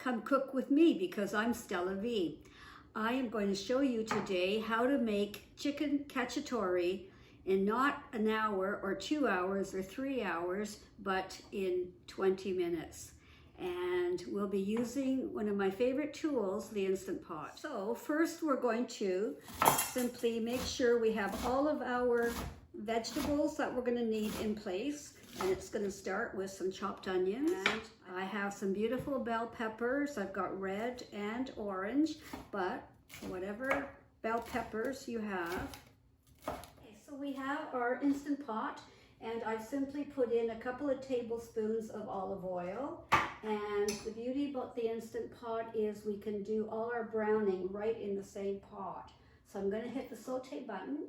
come cook with me because I'm Stella V. I am going to show you today how to make chicken cacciatore in not an hour or 2 hours or 3 hours, but in 20 minutes. And we'll be using one of my favorite tools, the Instant Pot. So first we're going to simply make sure we have all of our vegetables that we're going to need in place. And it's going to start with some chopped onions. And I have some beautiful bell peppers. I've got red and orange, but whatever bell peppers you have. Okay, so we have our Instant Pot, and I've simply put in a couple of tablespoons of olive oil. And the beauty about the Instant Pot is we can do all our browning right in the same pot. So I'm going to hit the saute button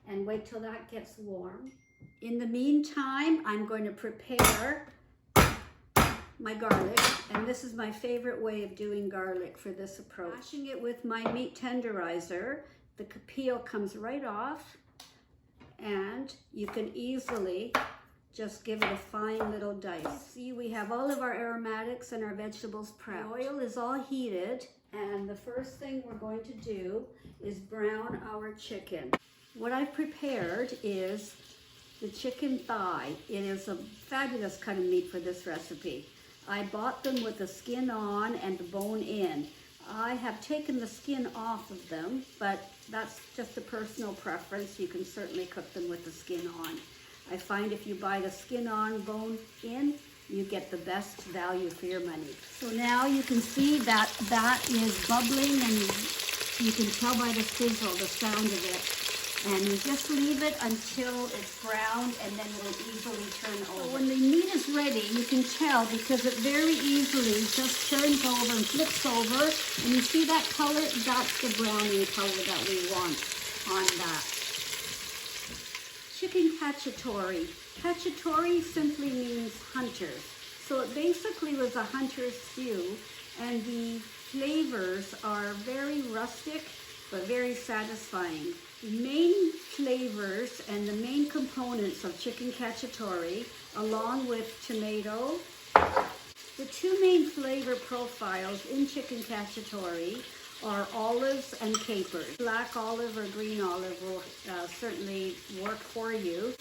and wait till that gets warm. In the meantime, I'm going to prepare my garlic, and this is my favorite way of doing garlic for this approach. Mashing it with my meat tenderizer, the peel comes right off, and you can easily just give it a fine little dice. See, we have all of our aromatics and our vegetables prepped. The oil is all heated, and the first thing we're going to do is brown our chicken. What I've prepared is the chicken thigh. It is a fabulous cut of meat for this recipe. I bought them with the skin on and the bone in. I have taken the skin off of them, but that's just a personal preference. You can certainly cook them with the skin on. I find if you buy the skin on, bone in, you get the best value for your money. So now you can see that that is bubbling, and you can tell by the sizzle, the sound of it. And you just leave it until it's browned, and then it'll easily turn over. So when the meat is ready, you can tell because it very easily just turns over and flips over. And you see that color? That's the browning color that we want on that. Chicken cacciatore. Cacciatore simply means hunters. So it basically was a hunter's stew, and the flavors are very rustic but very satisfying. The main flavors and the main components of chicken cacciatore, along with tomato, the two main flavor profiles in chicken cacciatore are olives and capers. Black olive or green olive will certainly work for you.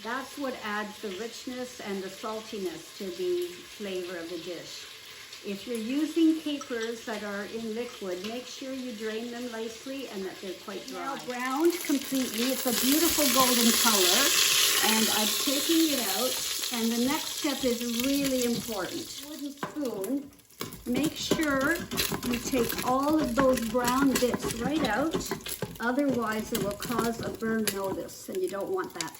That's what adds the richness and the saltiness to the flavor of the dish. If you're using capers that are in liquid, make sure you drain them nicely and that they're quite dry. Now browned completely, it's a beautiful golden color, and I'm taking it out, and the next step is really important. Wooden spoon, make sure you take all of those brown bits right out, otherwise it will cause a burn notice, and you don't want that.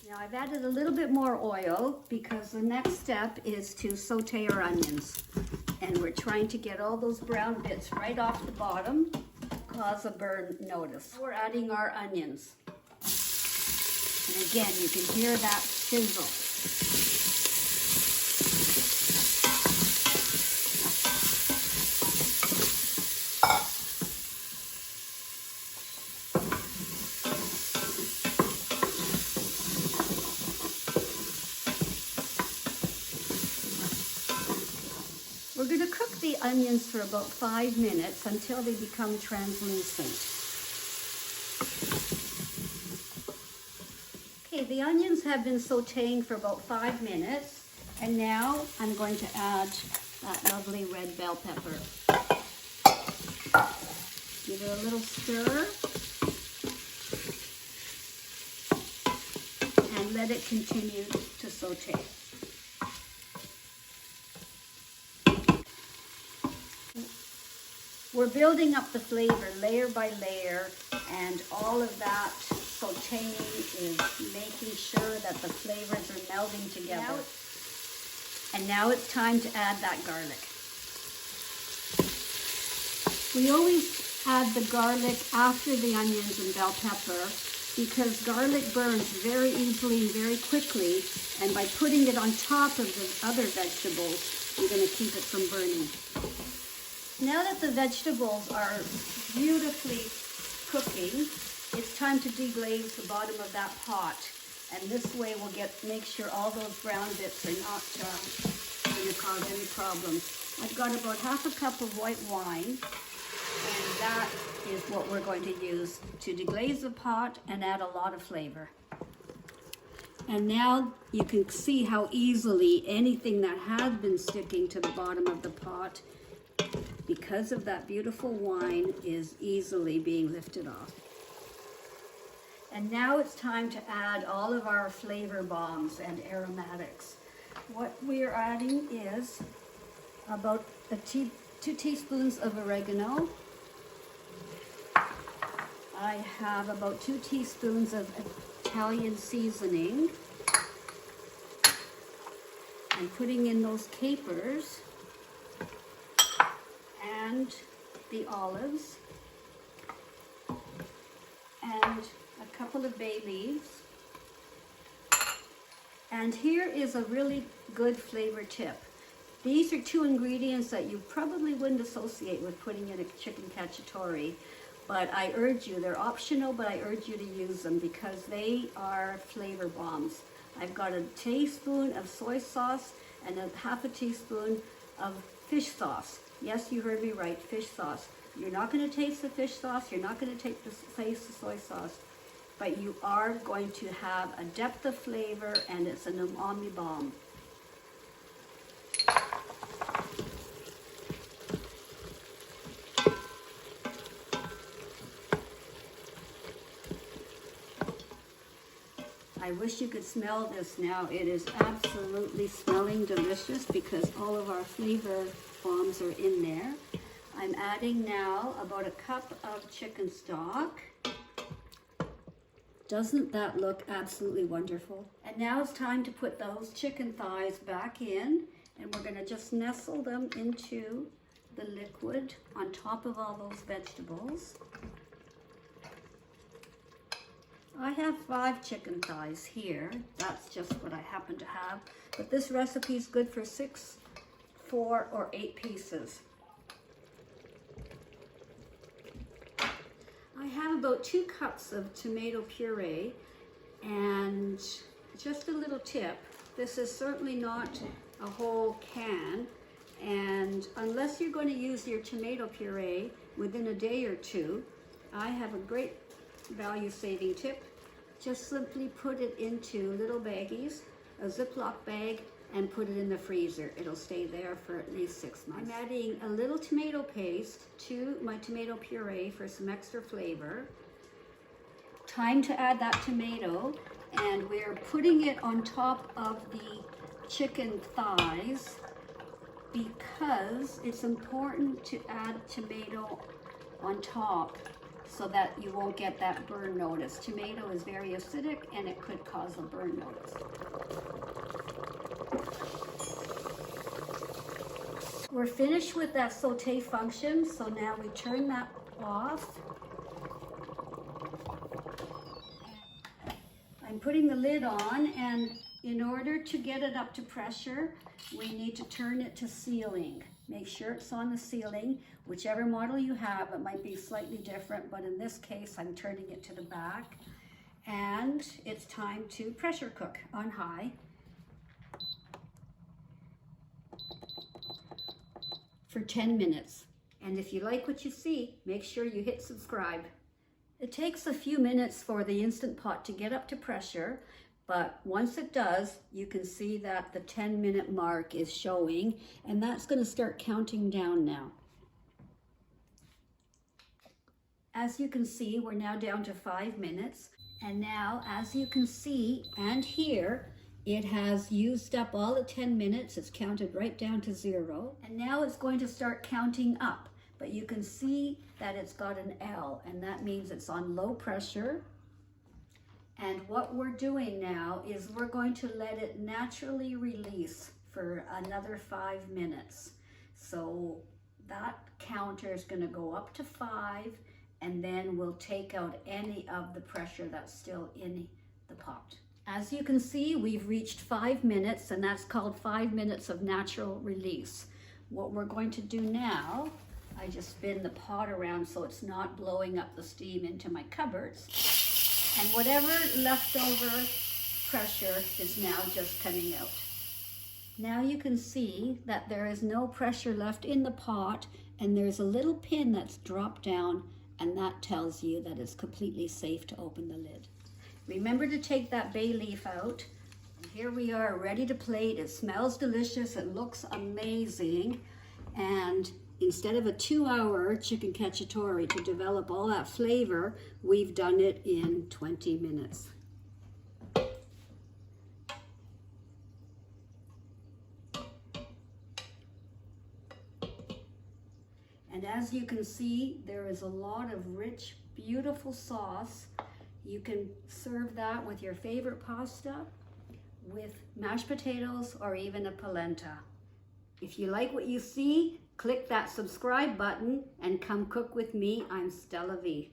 Now I've added a little bit more oil because the next step is to saute our onions. And we're trying to get all those brown bits right off the bottom, cause a burn notice. We're adding our onions. And again, you can hear that sizzle. We're going to cook the onions for about 5 minutes until they become translucent. Okay, the onions have been sauteing for about 5 minutes, and now I'm going to add that lovely red bell pepper. Give it a little stir and let it continue to saute. We're building up the flavor layer by layer, and all of that sauteing is making sure that the flavors are melding together. And now it's time to add that garlic. We always add the garlic after the onions and bell pepper because garlic burns very easily and very quickly, and by putting it on top of the other vegetables, you're going to keep it from burning. Now that the vegetables are beautifully cooking, it's time to deglaze the bottom of that pot. And this way we'll make sure all those brown bits are not going to cause any problems. I've got about half a cup of white wine, and that is what we're going to use to deglaze the pot and add a lot of flavor. And now you can see how easily anything that has been sticking to the bottom of the pot, because of that beautiful wine, is easily being lifted off. And now it's time to add all of our flavor bombs and aromatics. What we're adding is about 2 teaspoons of oregano. I have about 2 teaspoons of Italian seasoning. I'm putting in those capers and the olives and a couple of bay leaves. And here is a really good flavor tip. These are 2 ingredients that you probably wouldn't associate with putting in a chicken cacciatore, but I urge you, they're optional, but I urge you to use them because they are flavor bombs. I've got a teaspoon of soy sauce and half a teaspoon of fish sauce. Yes, you heard me right, fish sauce. You're not going to taste the fish sauce, you're not going to taste the soy sauce, but you are going to have a depth of flavor, and it's an umami bomb. I wish you could smell this now. It is absolutely smelling delicious because all of our flavor bombs are in there. I'm adding now about a cup of chicken stock. Doesn't that look absolutely wonderful? And now it's time to put those chicken thighs back in, and we're going to just nestle them into the liquid on top of all those vegetables. I have 5 chicken thighs here. That's just what I happen to have. But this recipe is good for 6, 4, or 8 pieces. I have about 2 cups of tomato puree, and just a little tip, this is certainly not a whole can, and unless you're going to use your tomato puree within a day or 2, I have a great value-saving tip. Just simply put it into little baggies, a Ziploc bag, and put it in the freezer. It'll stay there for at least 6 months. I'm adding a little tomato paste to my tomato puree for some extra flavor. Time to add that tomato, and we're putting it on top of the chicken thighs because it's important to add tomato on top so that you won't get that burn notice. Tomato is very acidic and it could cause a burn notice. We're finished with that saute function, so now we turn that off. I'm putting the lid on, and in order to get it up to pressure, we need to turn it to sealing. Make sure it's on the ceiling. Whichever model you have, it might be slightly different, but in this case, I'm turning it to the back. And it's time to pressure cook on high. For 10 minutes. And if you like what you see, make sure you hit subscribe. It takes a few minutes for the Instant Pot to get up to pressure, but once it does, you can see that the 10-minute mark is showing, and that's going to start counting down now. As you can see, we're now down to 5 minutes, and now, as you can see and hear, it has used up all the 10 minutes. It's counted right down to 0, and now it's going to start counting up, but you can see that it's got an L, and that means it's on low pressure. And what we're doing now is we're going to let it naturally release for another 5 minutes. So that counter is going to go up to 5, and then we'll take out any of the pressure that's still in the pot. As you can see, we've reached 5 minutes, and that's called 5 minutes of natural release. What we're going to do now, I just spin the pot around so it's not blowing up the steam into my cupboards. And whatever leftover pressure is now just coming out. Now you can see that there is no pressure left in the pot, and there's a little pin that's dropped down, and that tells you that it's completely safe to open the lid. Remember to take that bay leaf out. Here we are, ready to plate. It smells delicious, it looks amazing, and instead of a 2-hour chicken cacciatore to develop all that flavor, we've done it in 20 minutes. And as you can see, there is a lot of rich, beautiful sauce. You can serve that with your favorite pasta, with mashed potatoes, or even a polenta. If you like what you see, click that subscribe button and come cook with me. I'm Stella V.